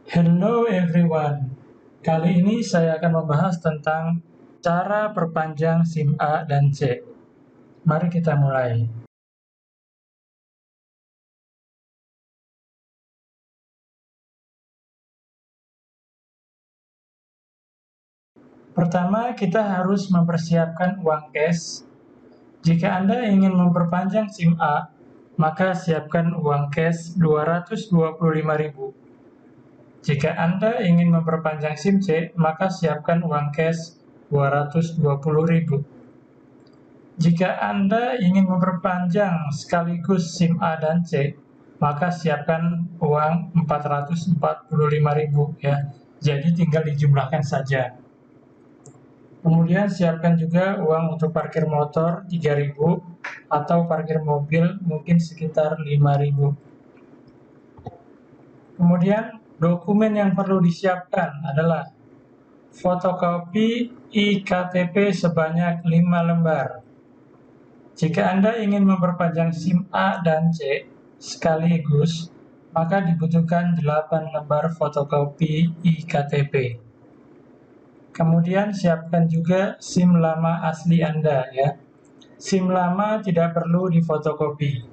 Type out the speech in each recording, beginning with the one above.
Hello everyone, kali ini saya akan membahas tentang cara perpanjang SIM A dan C. Mari kita mulai. Pertama, kita harus mempersiapkan uang cash. Jika Anda ingin memperpanjang SIM A, maka siapkan uang cash 225.000. Jika Anda ingin memperpanjang SIM C, maka siapkan uang cash 220.000. Jika Anda ingin memperpanjang sekaligus SIM A dan C, maka siapkan uang 445.000 ya. Jadi tinggal dijumlahkan saja. Kemudian siapkan juga uang untuk parkir motor 3.000 atau parkir mobil mungkin sekitar 5.000. Kemudian dokumen yang perlu disiapkan adalah fotokopi iktp sebanyak 5 lembar. Jika Anda ingin memperpanjang SIM A dan C sekaligus, maka dibutuhkan 8 lembar fotokopi iktp. Kemudian siapkan juga SIM lama asli Anda ya. SIM lama tidak perlu difotokopi.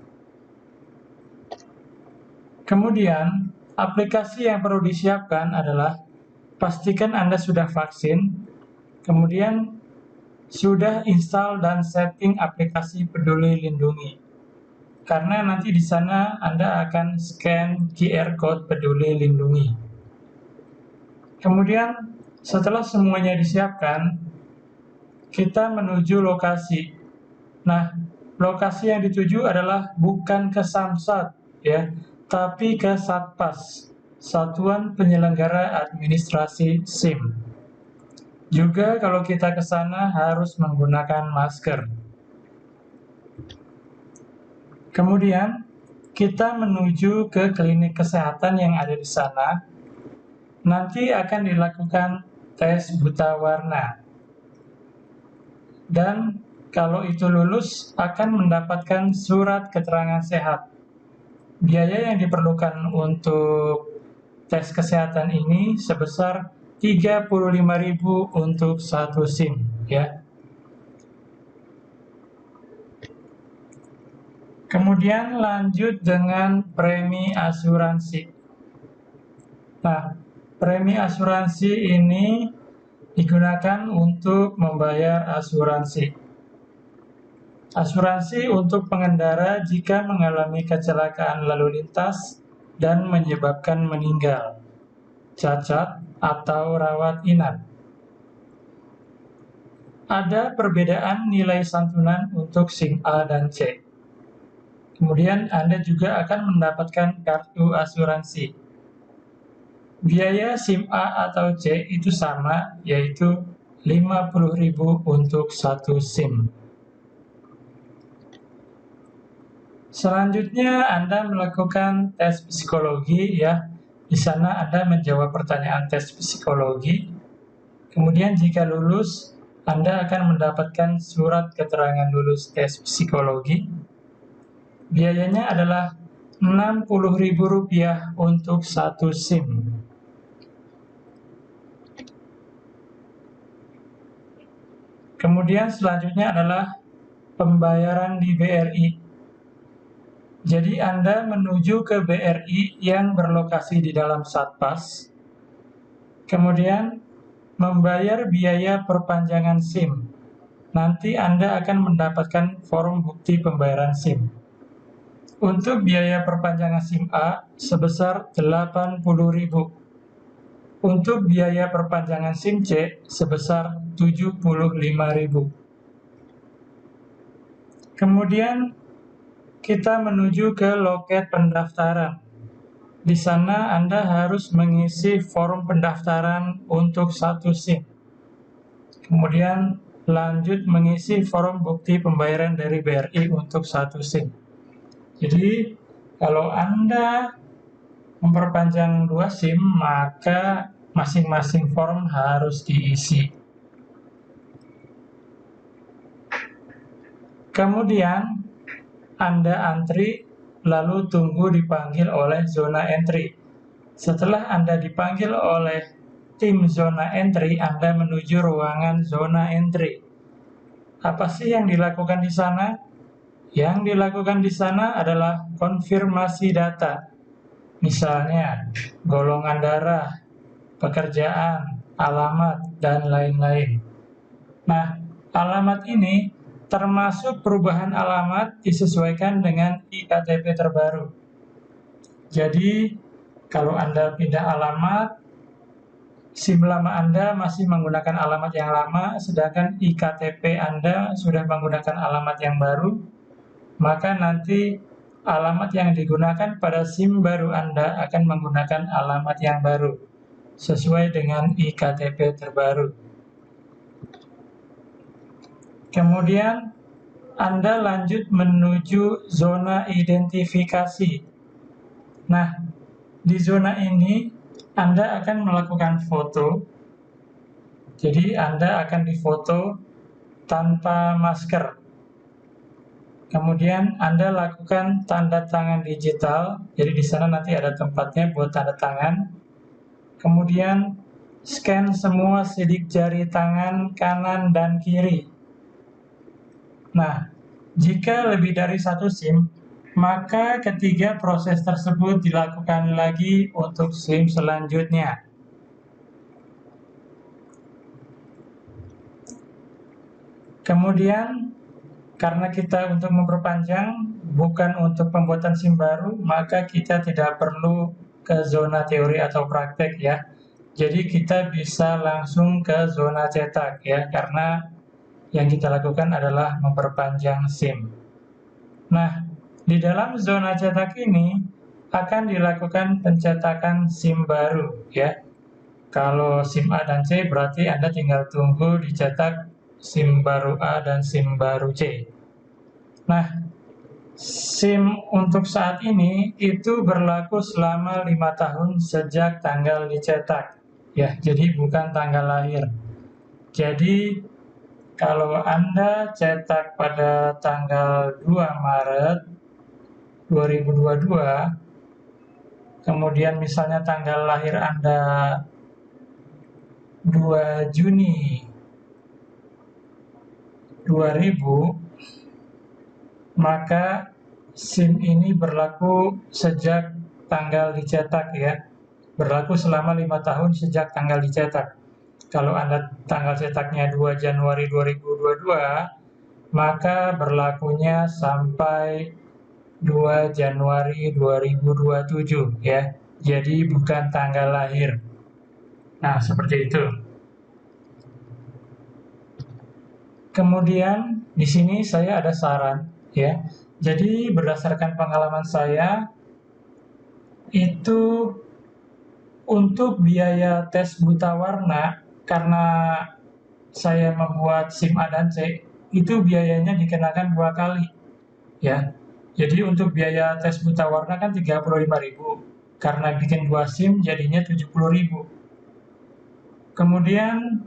Kemudian, aplikasi yang perlu disiapkan adalah pastikan Anda sudah vaksin, kemudian sudah install dan setting aplikasi Peduli Lindungi. Karena nanti di sana Anda akan scan QR Code Peduli Lindungi. Kemudian setelah semuanya disiapkan, kita menuju lokasi. Nah, lokasi yang dituju adalah bukan ke Samsat, ya, tapi ke Satpas, Satuan Penyelenggara Administrasi SIM. Juga kalau kita ke sana harus menggunakan masker. Kemudian, kita menuju ke klinik kesehatan yang ada di sana. Nanti akan dilakukan tes buta warna. Dan kalau itu lulus, akan mendapatkan surat keterangan sehat. Biaya yang diperlukan untuk tes kesehatan ini sebesar 35.000 untuk satu SIM, ya. Kemudian lanjut dengan premi asuransi. Nah, premi asuransi ini digunakan untuk membayar asuransi. Asuransi untuk pengendara jika mengalami kecelakaan lalu lintas dan menyebabkan meninggal, cacat, atau rawat inap. Ada perbedaan nilai santunan untuk SIM A dan C. Kemudian Anda juga akan mendapatkan kartu asuransi. Biaya SIM A atau C itu sama, yaitu 50.000 untuk satu SIM. Selanjutnya Anda melakukan tes psikologi ya. Di sana Anda menjawab pertanyaan tes psikologi. Kemudian jika lulus, Anda akan mendapatkan surat keterangan lulus tes psikologi. Biayanya adalah Rp60.000 untuk satu SIM. Kemudian selanjutnya adalah pembayaran di BRI. Jadi Anda menuju ke BRI yang berlokasi di dalam Satpas, kemudian membayar biaya perpanjangan SIM. Nanti Anda akan mendapatkan form bukti pembayaran SIM. Untuk biaya perpanjangan SIM A sebesar 80.000. Untuk biaya perpanjangan SIM C sebesar 75.000. Kemudian kita menuju ke loket pendaftaran. Di sana Anda harus mengisi form pendaftaran untuk satu SIM. Kemudian lanjut mengisi form bukti pembayaran dari BRI untuk satu SIM. Jadi kalau Anda memperpanjang 2 SIM, maka masing-masing form harus diisi. Kemudian Anda antri, lalu tunggu dipanggil oleh zona entry. Setelah Anda dipanggil oleh tim zona entry, Anda menuju ruangan zona entry. Apa sih yang dilakukan di sana? Yang dilakukan di sana adalah konfirmasi data. Misalnya, golongan darah, pekerjaan, alamat, dan lain-lain. Nah, alamat ini termasuk perubahan alamat disesuaikan dengan iktp terbaru. Jadi, kalau Anda pindah alamat, SIM lama Anda masih menggunakan alamat yang lama, sedangkan iktp Anda sudah menggunakan alamat yang baru, maka nanti alamat yang digunakan pada SIM baru Anda akan menggunakan alamat yang baru, sesuai dengan iktp terbaru. Kemudian, Anda lanjut menuju zona identifikasi. Nah, di zona ini Anda akan melakukan foto. Jadi Anda akan difoto tanpa masker. Kemudian Anda lakukan tanda tangan digital. Jadi di sana nanti ada tempatnya buat tanda tangan. Kemudian scan semua sidik jari tangan kanan dan kiri. Nah, jika lebih dari satu SIM, maka ketiga proses tersebut dilakukan lagi untuk SIM selanjutnya. Kemudian, karena kita untuk memperpanjang, bukan untuk pembuatan SIM baru, maka kita tidak perlu ke zona teori atau praktek ya. Jadi kita bisa langsung ke zona cetak ya, karena yang kita lakukan adalah memperpanjang SIM. Nah, di dalam zona cetak ini akan dilakukan pencetakan SIM baru ya. Kalau SIM A dan C berarti Anda tinggal tunggu dicetak SIM baru A dan SIM baru C. Nah, SIM untuk saat ini itu berlaku selama 5 tahun sejak tanggal dicetak. Ya, jadi bukan tanggal lahir. Jadi kalau Anda cetak pada tanggal 2 Maret 2022, kemudian misalnya tanggal lahir Anda 2 Juni 2000, maka SIM ini berlaku sejak tanggal dicetak ya. Berlaku selama 5 tahun sejak tanggal dicetak. Kalau Anda tanggal cetaknya 2 Januari 2022, maka berlakunya sampai 2 Januari 2027 ya. Jadi bukan tanggal lahir. Nah, seperti itu. Kemudian di sini saya ada saran ya. Jadi berdasarkan pengalaman saya itu untuk biaya tes buta warna, karena saya membuat SIM A dan C, itu biayanya dikenakan 2 kali ya. Jadi untuk biaya tes buta warna kan 35.000, karena bikin 2 SIM jadinya 70.000. Kemudian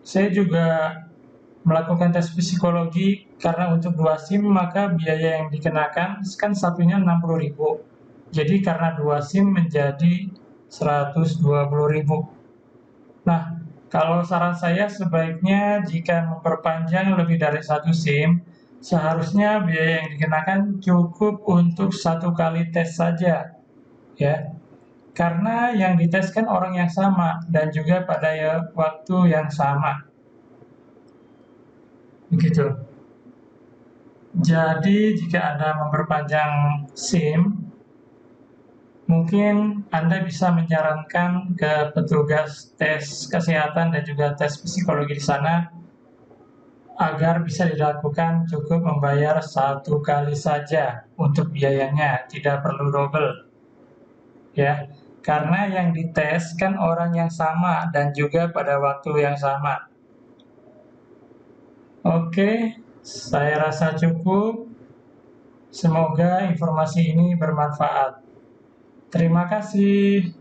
saya juga melakukan tes psikologi, karena untuk 2 SIM maka biaya yang dikenakan kan satunya 60.000. Jadi karena 2 SIM menjadi 120.000. Nah, kalau saran saya sebaiknya jika memperpanjang lebih dari 1 SIM, seharusnya biaya yang dikenakan cukup untuk 1 kali tes saja ya. Karena yang dites kan orang yang sama dan juga pada waktu yang sama. Begitu. Jadi jika Anda memperpanjang SIM, mungkin Anda bisa menyarankan ke petugas tes kesehatan dan juga tes psikologi di sana agar bisa dilakukan cukup membayar 1 kali saja untuk biayanya, tidak perlu double. Ya, karena yang dites kan orang yang sama dan juga pada waktu yang sama. Oke, saya rasa cukup. Semoga informasi ini bermanfaat. Terima kasih.